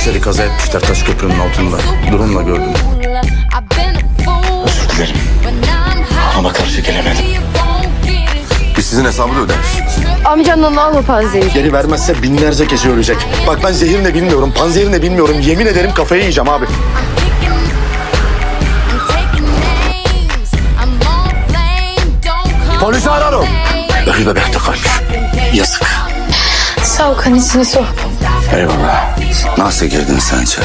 İçeri kaza etmişler taş köprünün altında. Durumla gördüm. Özür dilerim. Ama karşı gelemedim. Biz sizin hesabı da öderiz. Amcandan alma panzehir. Geri vermezse binlerce kişi ölecek. Bak ben zehir ne bilmiyorum, panzehir ne bilmiyorum. Yemin ederim kafayı yiyeceğim abi. Polisi ararım. Ölü bebek de kalmış. Yazık. Sağ ol kanisini sok. Eyvallah. Nasıl girdin sence?